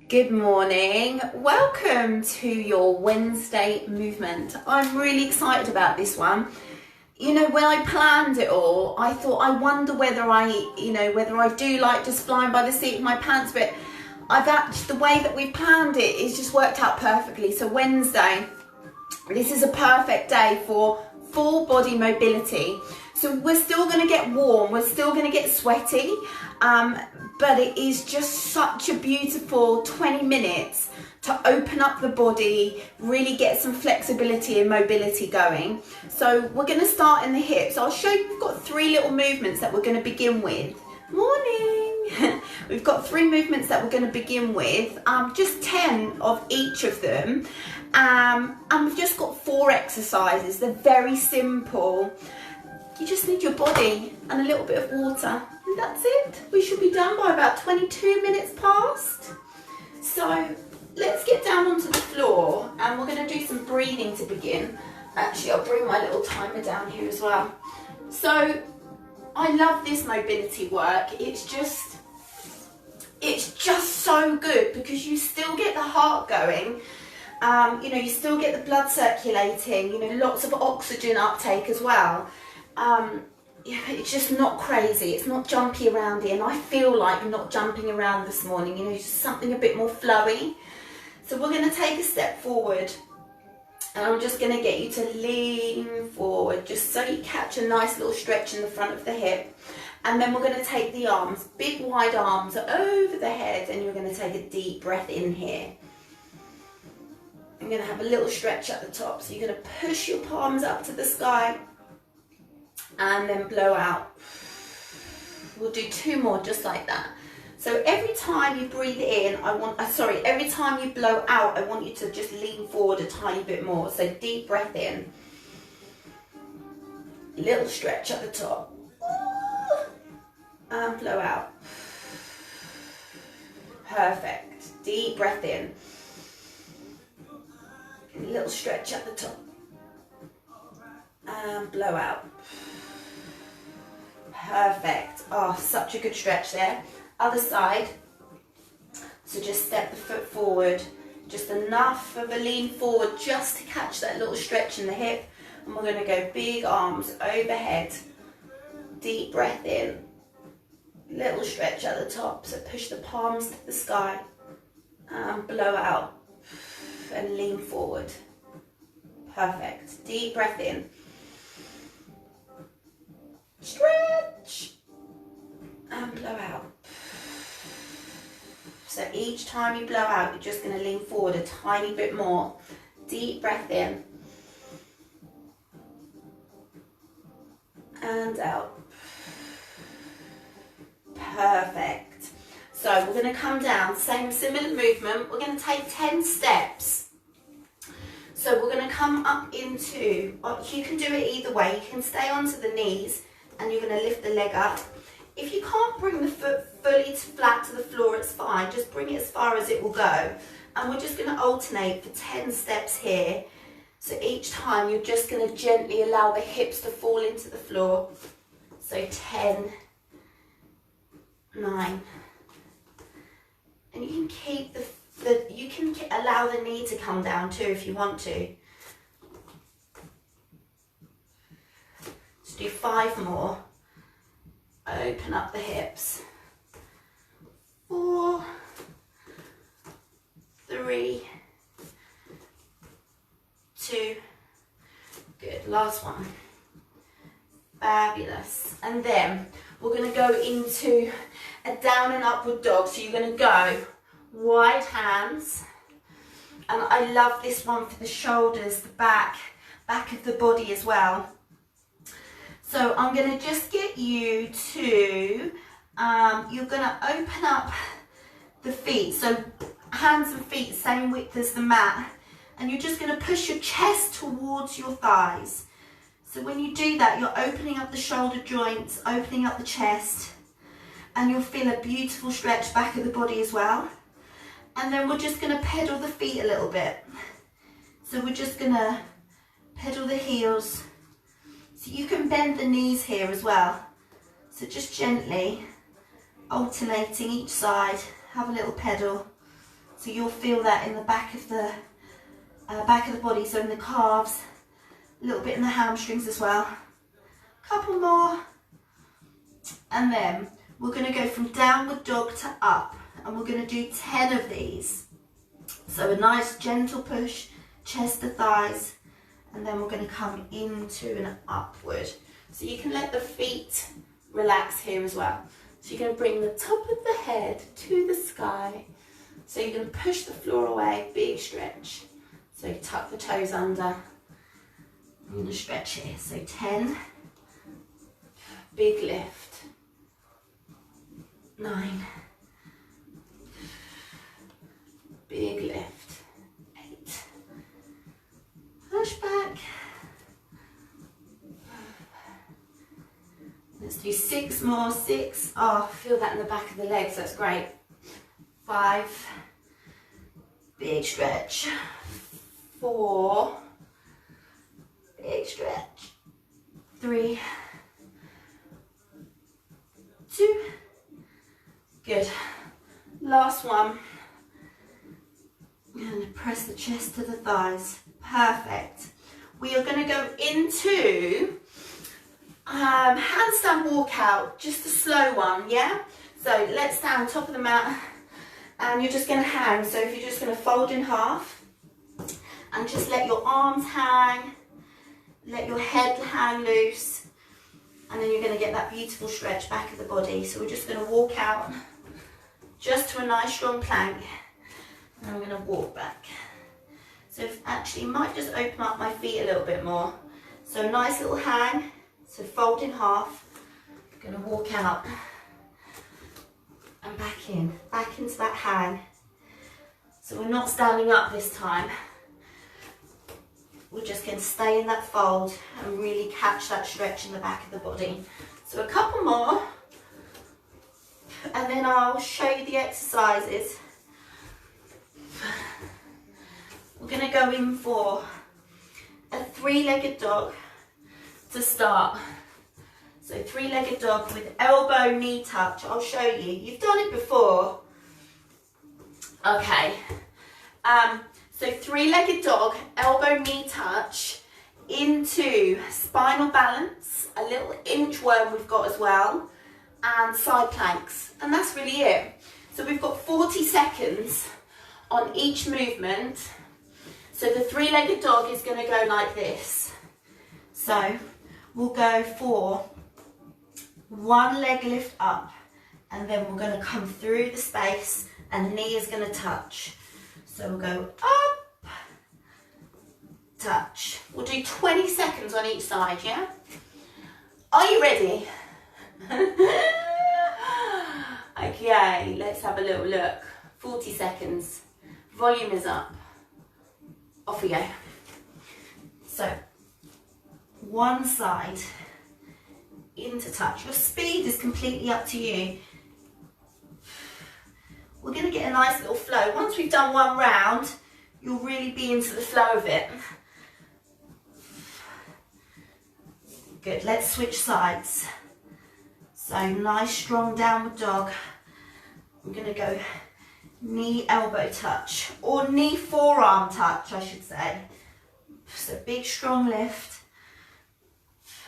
Good morning. Welcome to your Wednesday movement. I'm really excited about this one. You know, when I planned it all, I thought, I wonder whether I do like just flying by the seat of my pants, but the way that we planned it is just worked out perfectly. So Wednesday, this is a perfect day for full body mobility. So we're still going to get warm, we're still going to get sweaty, but it is just such a beautiful 20 minutes to open up the body, really get some flexibility and mobility going. So we're going to start in the hips. I'll show you, we've got 3 little movements that we're going to begin with. Morning! We've got 3 movements that we're going to begin with, just 10 of each of them. And we've just got 4 exercises. They're very simple. You just need your body and a little bit of water, and that's it. We should be done by about 22 minutes past. So let's get down onto the floor, and we're going to do some breathing to begin. Actually, I'll bring my little timer down here as well. So I love this mobility work. It's just so good because you still get the heart going. You still get the blood circulating, lots of oxygen uptake as well. It's just not crazy, it's not jumpy aroundy, and I feel like not jumping around this morning, just something a bit more flowy. So we're going to take a step forward, and I'm just going to get you to lean forward, just so you catch a nice little stretch in the front of the hip. And then we're going to take the arms, big wide arms over the head, and you're going to take a deep breath in here. I'm going to have a little stretch at the top, so you're going to push your palms up to the sky, and then blow out. We'll do 2 more just like that. So every time you breathe in, every time you blow out, I want you to just lean forward a tiny bit more. So deep breath in, little stretch at the top, and blow out. Perfect. Deep breath in, little stretch at the top, and blow out. Perfect. Oh, such a good stretch there. Other side. So just step the foot forward, just enough of a lean forward just to catch that little stretch in the hip. And we're going to go big arms overhead, deep breath in, little stretch at the top. So push the palms to the sky and blow out and lean forward. Perfect. Deep breath in, stretch, and blow out. So each time you blow out, you're just going to lean forward a tiny bit more. Deep breath in, and out. Perfect. So we're going to come down, similar movement. We're going to take 10 steps. So we're going to come up into, you can do it either way. You can stay onto the knees, and you're going to lift the leg up. If you can't bring the foot fully flat to the floor, it's fine. Just bring it as far as it will go. And we're just going to alternate for 10 steps here. So each time you're just going to gently allow the hips to fall into the floor. So 10, 9. And you can keep you can allow the knee to come down too if you want to. Let's do 5 more. Open up the hips. 4, 3, 2. Good. Last one. Fabulous. And then we're going to go into a down and upward dog. So you're going to go wide hands. And I love this one for the shoulders, the back of the body as well. So I'm going to just get you to, you're going to open up the feet. So hands and feet, same width as the mat. And you're just going to push your chest towards your thighs. So when you do that, you're opening up the shoulder joints, opening up the chest. And you'll feel a beautiful stretch back of the body as well. And then we're just going to pedal the feet a little bit. So we're just going to pedal the heels. So you can bend the knees here as well. So just gently alternating each side, have a little pedal So you'll feel that in the back of the body, so in the calves, a little bit in the hamstrings as well. Couple more, and then we're going to go from downward dog to up, and we're going to do 10 of these. So a nice gentle push, chest to thighs, and then we're going to come into an upward. So you can let the feet relax here as well. So you're going to bring the top of the head to the sky. So you're going to push the floor away, big stretch. So you tuck the toes under. I'm going to stretch here. So 10, big lift. 9, big lift. 8, push back. Let's do 6 more. 6. Oh, feel that in the back of the legs. That's great. 5, big stretch. 4, big stretch. 3, 2, good. Last one. I'm going to press the chest to the thighs. Perfect. We are going to go into handstand walkout, just a slow one, yeah? So let's stand on top of the mat, and you're just going to hang. So if you're just going to fold in half and just let your arms hang, let your head hang loose, and then you're going to get that beautiful stretch back of the body. So we're just going to walk out just to a nice strong plank, and I'm going to walk back. So actually might just open up my feet a little bit more. So nice little hang. So fold in half, I'm going to walk out and back into that hang. So we're not standing up this time. We're just going to stay in that fold and really catch that stretch in the back of the body. So a couple more, and then I'll show you the exercises. We're going to go in for a 3-legged dog to start. So 3-legged dog with elbow knee touch. I'll show you. You've done it before. Okay. So 3-legged dog, elbow knee touch into spinal balance, a little inchworm we've got as well, and side planks. And that's really it. So we've got 40 seconds on each movement. So the 3-legged dog is going to go like this. So we'll go for 1 leg lift up, and then we're going to come through the space and knee is going to touch. So we'll go up, touch. We'll do 20 seconds on each side, yeah? Are you ready? Okay, let's have a little look. 40 seconds. Volume is up. Off we go. So, one side into touch. Your speed is completely up to you. We're going to get a nice little flow. Once we've done one round, you'll really be into the flow of it. Good, let's switch sides. So nice strong downward dog. I'm going to go knee elbow touch, or knee forearm touch I should say. So big strong lift,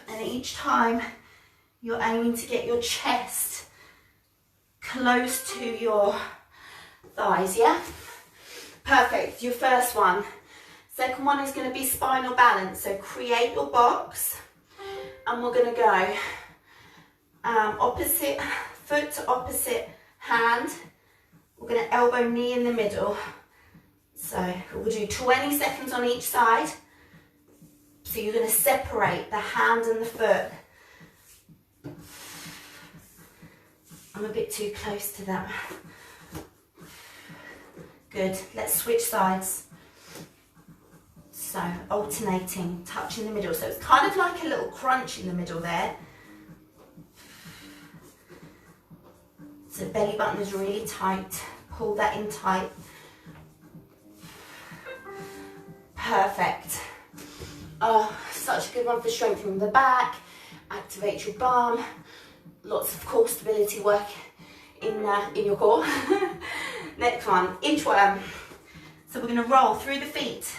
and each time you're aiming to get your chest close to your thighs, yeah? Perfect, your first one. Second one is going to be spinal balance, so create your box, and we're going to go opposite foot to opposite hand. We're going to elbow knee in the middle. So we'll do 20 seconds on each side. So you're going to separate the hand and the foot. I'm a bit too close to that. Good, let's switch sides. So alternating, touch in the middle. So it's kind of like a little crunch in the middle there. So belly button is really tight. Pull that in tight. Perfect. Oh, such a good one for strengthening the back. Activate your bum. Lots of core stability work in your core. Next one, inchworm. So we're going to roll through the feet.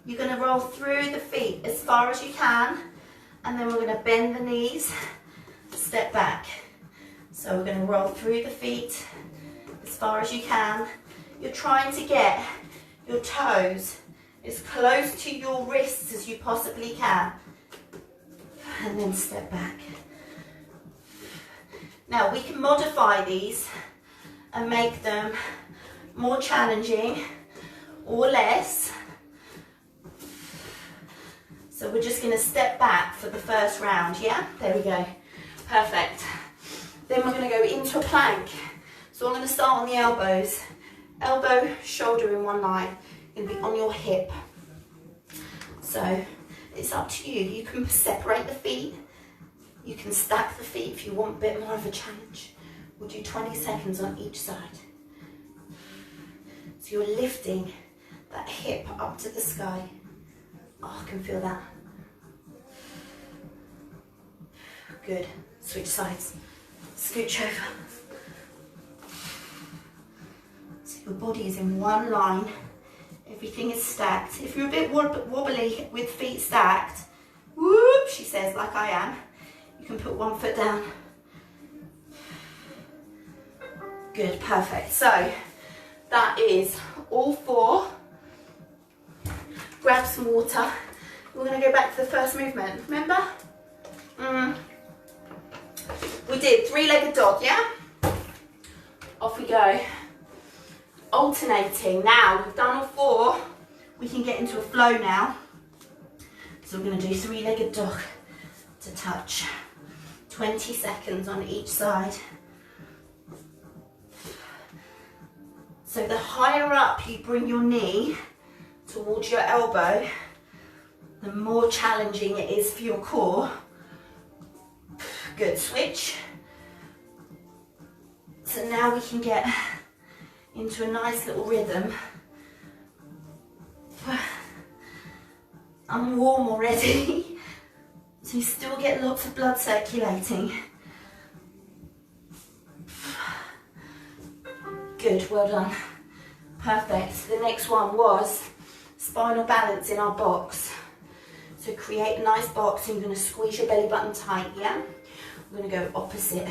You're going to roll through the feet as far as you can, and then we're going to bend the knees, step back. So we're going to roll through the feet as far as you can. You're trying to get your toes as close to your wrists as you possibly can, and then step back. Now we can modify these and make them more challenging or less. So we're just going to step back for the first round, yeah? There we go. Perfect. Then we're going to go into a plank. So I'm going to start on the elbows. Elbow, shoulder in one line. You're going to be on your hip. So it's up to you. You can separate the feet. You can stack the feet if you want a bit more of a challenge. We'll do 20 seconds on each side. So you're lifting that hip up to the sky. Oh, I can feel that. Good. Switch sides. Scooch over. So your body is in one line. Everything is stacked. If you're a bit wobbly with feet stacked, whoop, she says, like I am, you can put one foot down. Good, perfect. So that is all four. Grab some water. We're going to go back to the first movement. Remember? We did three-legged dog, yeah? Off we go. Alternating. Now we've done all four. We can get into a flow now. So we're going to do three-legged dog to touch. 20 seconds on each side. So the higher up you bring your knee towards your elbow, the more challenging it is for your core. Good, switch. So now we can get into a nice little rhythm. I'm warm already, so you still get lots of blood circulating. Good, well done. Perfect. The next one was spinal balance in our box. So create a nice box and you're going to squeeze your belly button tight, yeah? We're going to go opposite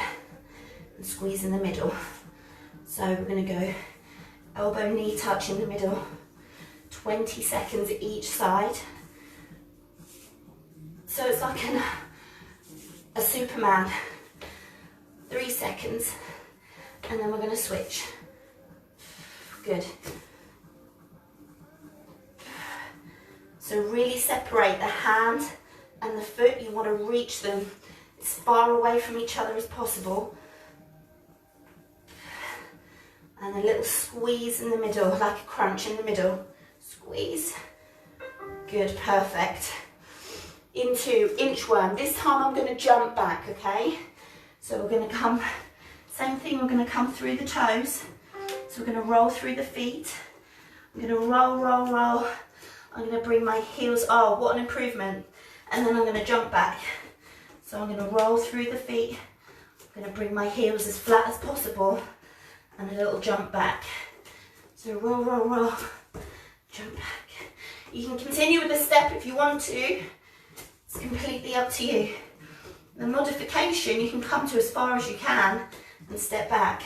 and squeeze in the middle. So we're going to go elbow, knee touch in the middle. 20 seconds each side. So it's like a Superman. 3 seconds. And then we're going to switch. Good. So really separate the hand and the foot. You want to reach them as far away from each other as possible. And a little squeeze in the middle, like a crunch in the middle. Squeeze. Good, perfect. Into inchworm. This time I'm going to jump back, okay? So we're going to come, same thing, we're going to come through the toes. So we're going to roll through the feet. I'm going to roll, roll, roll. I'm going to bring my heels, oh, what an improvement. And then I'm going to jump back. So I'm going to roll through the feet. I'm going to bring my heels as flat as possible. And a little jump back. So roll, roll, roll. Jump back. You can continue with the step if you want to. It's completely up to you. The modification, you can come to as far as you can and step back.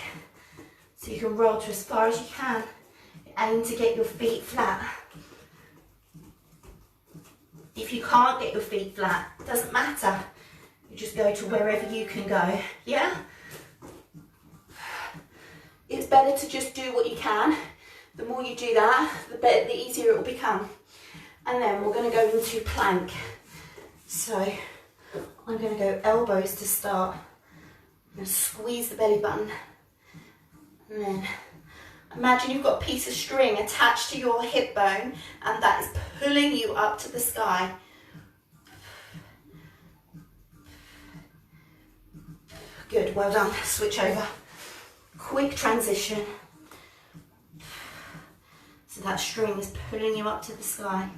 So you can roll to as far as you can. Aim to get your feet flat. If you can't get your feet flat, it doesn't matter. You just go to wherever you can go, yeah? It's better to just do what you can. The more you do that, the better, the easier it will become. And then we're going to go into plank. So I'm going to go elbows to start. I'm going to squeeze the belly button. And then imagine you've got a piece of string attached to your hip bone and that is pulling you up to the sky. Good, well done. Switch over. Quick transition. So that string is pulling you up to the sky.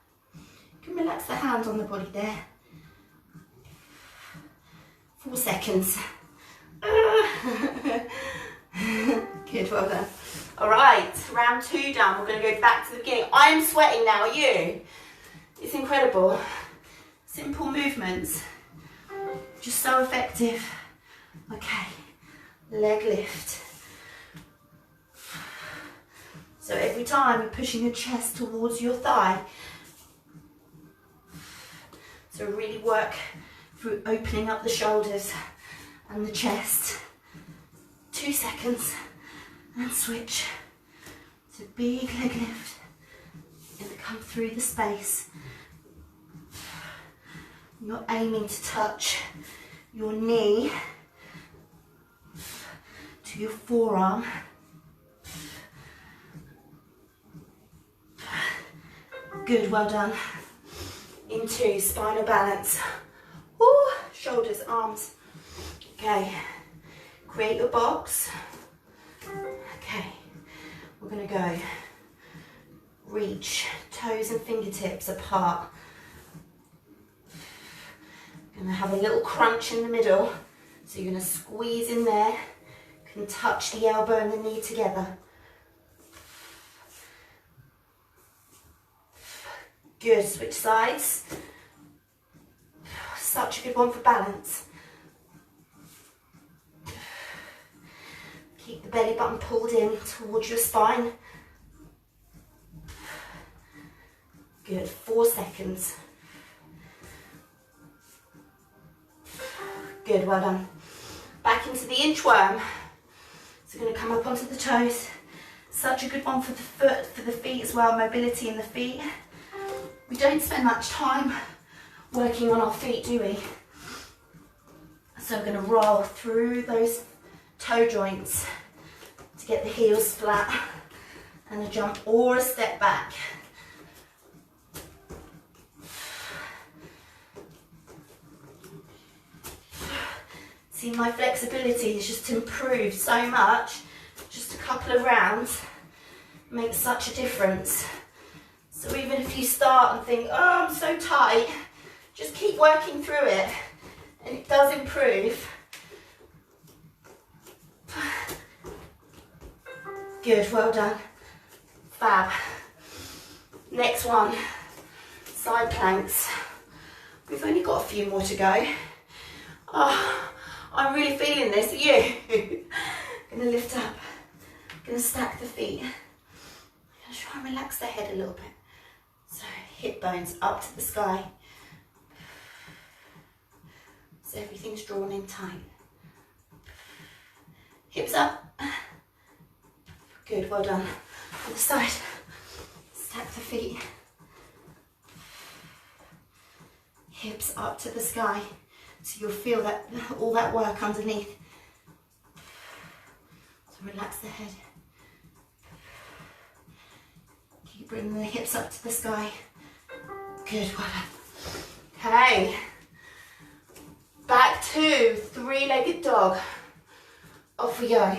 You can relax the hands on the body there. 4 seconds. Good, well done. All right, round 2 done. We're going to go back to the beginning. I'm sweating now, are you? It's incredible. Simple movements, just so effective. Okay, leg lift. So every time you're pushing your chest towards your thigh. So really work through opening up the shoulders and the chest. 2 seconds and switch. So big leg lift and come through the space. You're aiming to touch your knee to your forearm. Good, well done. Into spinal balance. Woo, shoulders, arms. Okay, create your box. Okay, we're gonna go reach toes and fingertips apart. Gonna have a little crunch in the middle. So you're gonna squeeze in there, can touch the elbow and the knee together. Good, switch sides. Such a good one for balance. Keep the belly button pulled in towards your spine. Good, 4 seconds. Good, well done. Back into the inchworm. So we're going to come up onto the toes. Such a good one for the foot, for the feet as well, mobility in the feet. We don't spend much time working on our feet, do we? So we're going to roll through those toe joints to get the heels flat and a jump or a step back. See, my flexibility is just improved so much. Just a couple of rounds makes such a difference. So even if you start and think, oh, I'm so tight, just keep working through it and it does improve. Good, well done. Fab. Next one, side planks. We've only got a few more to go. Oh, I'm really feeling this. Are you? Gonna lift up, gonna stack the feet. I'm gonna try and relax the head a little bit. So hip bones up to the sky. So everything's drawn in tight. Hips up. Good, well done. On the side, stack the feet. Hips up to the sky. So you'll feel that all that work underneath. So relax the head. Keep bringing the hips up to the sky. Good, well done. Okay. Back to three-legged dog. Off we go.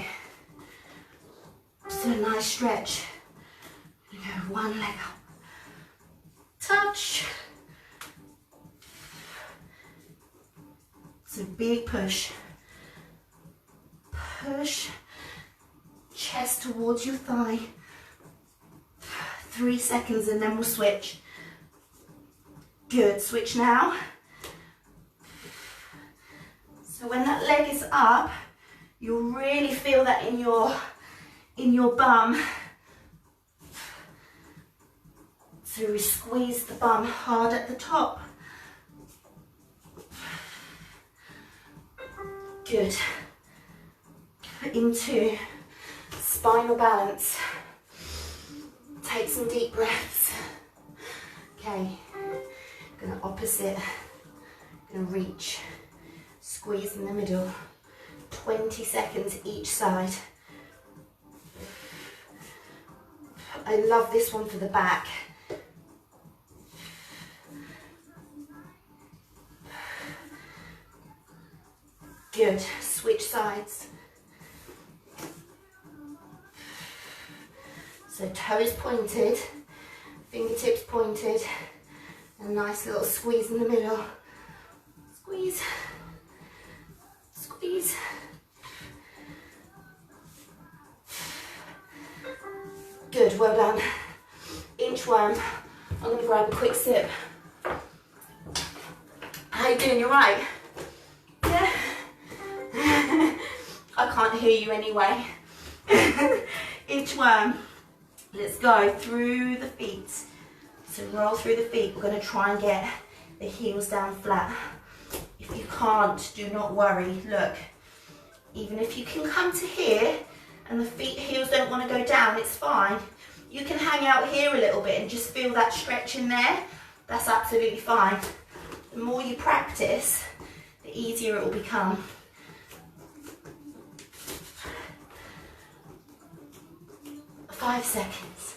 Just a nice stretch. Go one leg up. Touch. So big push. Push. Chest towards your thigh. 3 seconds and then we'll switch. Good, switch now. So when that leg is up, you'll really feel that in your bum. So we squeeze the bum hard at the top. Good. Into spinal balance. Take some deep breaths. Okay. Gonna opposite. Gonna reach. Squeeze in the middle. 20 seconds each side. I love this one for the back. Good, switch sides. So toes pointed, fingertips pointed, and a nice little squeeze in the middle. Squeeze, squeeze. Good, well done. Inchworm. I'm going to grab a quick sip. How you doing? You right? Yeah. I can't hear you anyway. Inchworm. Let's go through the feet. So roll through the feet. We're going to try and get the heels down flat. If you can't, do not worry. Look, even if you can come to here and the heels don't want to go down, it's fine. You can hang out here a little bit and just feel that stretch in there. That's absolutely fine. The more you practice, the easier it will become. Five seconds.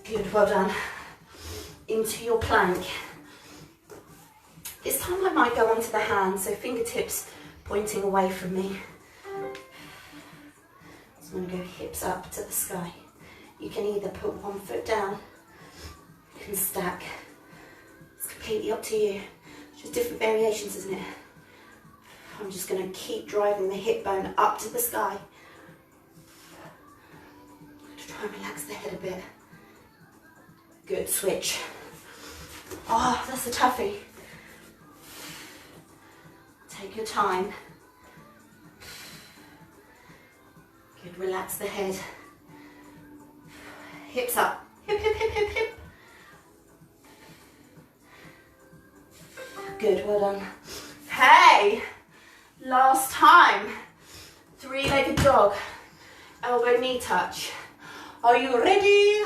Good, well done. Into your plank. This time I might go onto the hands, so fingertips pointing away from me. So I'm going to go hips up to the sky. You can either put one foot down, you can stack. It's completely up to you. It's just different variations, isn't it? I'm just going to keep driving the hip bone up to the sky. To try and relax the head a bit. Good, switch. Oh, that's a toughie. Take your time. Good, relax the head. Hips up. Hip, hip, hip, hip, hip. Good, well done. Hey! Last time. Three-legged dog. Elbow, knee touch. Are you ready?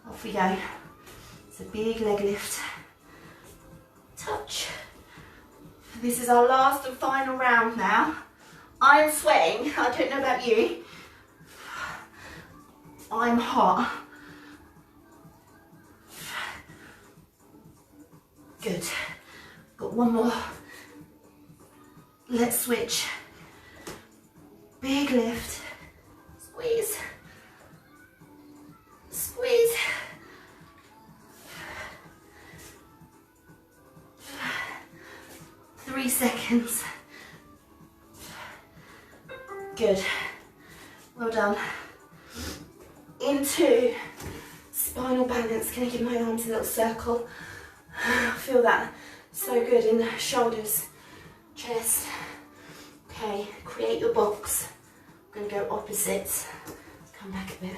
Off we go. It's a big leg lift. Touch. This is our last and final round now. I'm sweating. I don't know about you. I'm hot. Good. Got one more. Let's switch. Big lift. Squeeze. Squeeze. Three seconds. Good. Well done. Into spinal balance. Can I give my arms a little circle? I feel that so good in the shoulders, chest. Okay, create your box. I'm going to go opposites. Come back a bit.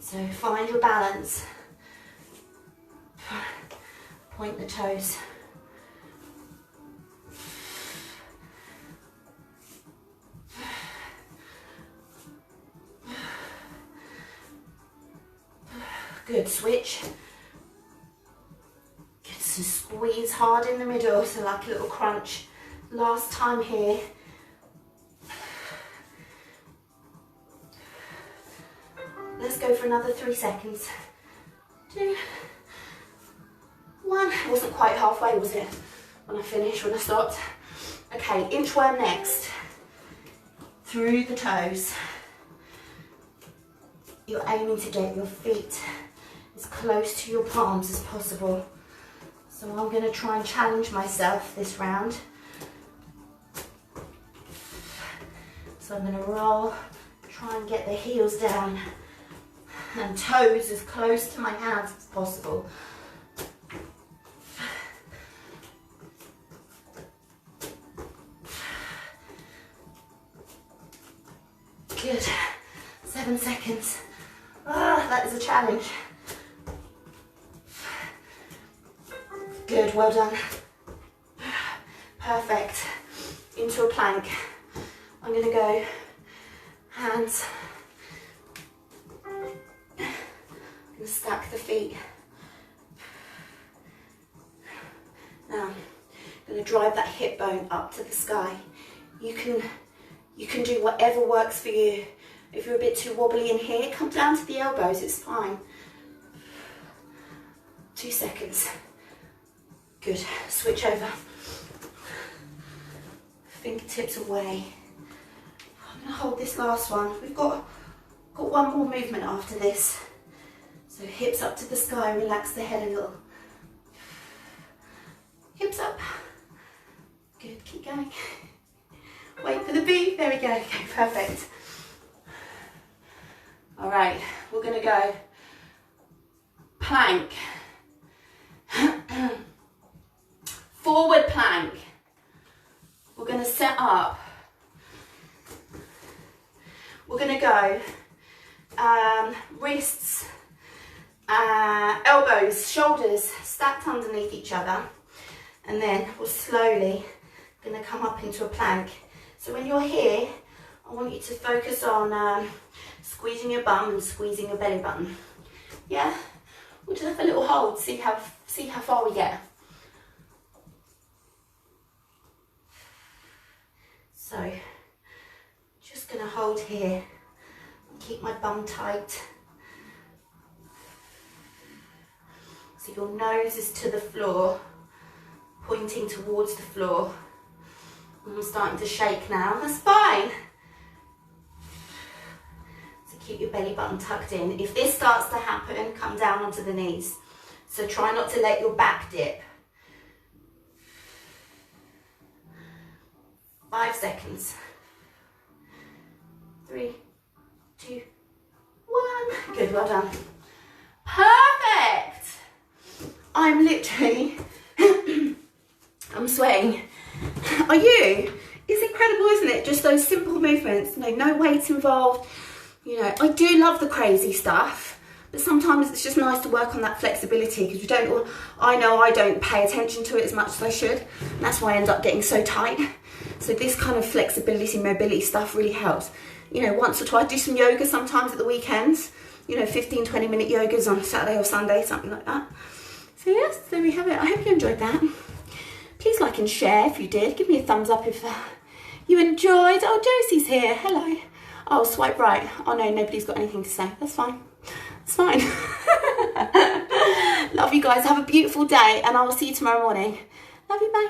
So find your balance. Point the toes. Good, switch. Good, so squeeze hard in the middle, so like a little crunch. Last time here. Let's go for another 3 seconds. 2, 1. It wasn't quite halfway, was it? When I finished, when I stopped. Okay, inchworm next. Through the toes. You're aiming to get your feet as close to your palms as possible. So I'm going to try and challenge myself this round. So I'm going to roll, try and get the heels down and toes as close to my hands as possible. Good. 7 seconds. Ah, that is a challenge. Good, well done. Perfect. Into a plank. I'm going to go hands. I'm going to stack the feet. Now, I'm going to drive that hip bone up to the sky. You can do whatever works for you. If you're a bit too wobbly in here, come down to the elbows, it's fine. 2 seconds. Good, switch over. Fingertips away. I'm gonna hold this last one. We've got one more movement after this. So hips up to the sky, relax the head a little. Hips up. Good, keep going. Wait for the beat. There we go. Okay, perfect. All right, we're going to go plank, forward plank. We're going to set up. We're going to go wrists, elbows, shoulders stacked underneath each other, and then we're slowly going to come up into a plank. So when you're here, I want you to focus on squeezing your bum and squeezing your belly button. Yeah, we'll just have a little hold, see how far we get. So just going to hold here and keep my bum tight. So your nose is to the floor, pointing towards the floor. I'm starting to shake now. That's fine. So keep your belly button tucked in. If this starts to happen, come down onto the knees. So try not to let your back dip. 5 seconds. 3, 2, 1. Good, well done. Perfect. I'm literally, I'm sweating. Are you? It's incredible, isn't it? Just those simple movements, no weight involved. You know, I do love the crazy stuff, but sometimes it's just nice to work on that flexibility, because I know I don't pay attention to it as much as I should. And that's why I end up getting so tight. So this kind of flexibility, mobility stuff really helps. You know, once or twice, do some yoga sometimes at the weekends. You know, 15, 20-minute yogas on Saturday or Sunday, something like that. So yes, there we have it. I hope you enjoyed that. Please like and share if you did. Give me a thumbs up if you enjoyed. Oh, Josie's here. Hello. Oh, swipe right. Oh no, nobody's got anything to say. That's fine. It's fine. Love you guys. Have a beautiful day, and I will see you tomorrow morning. Love you. Bye.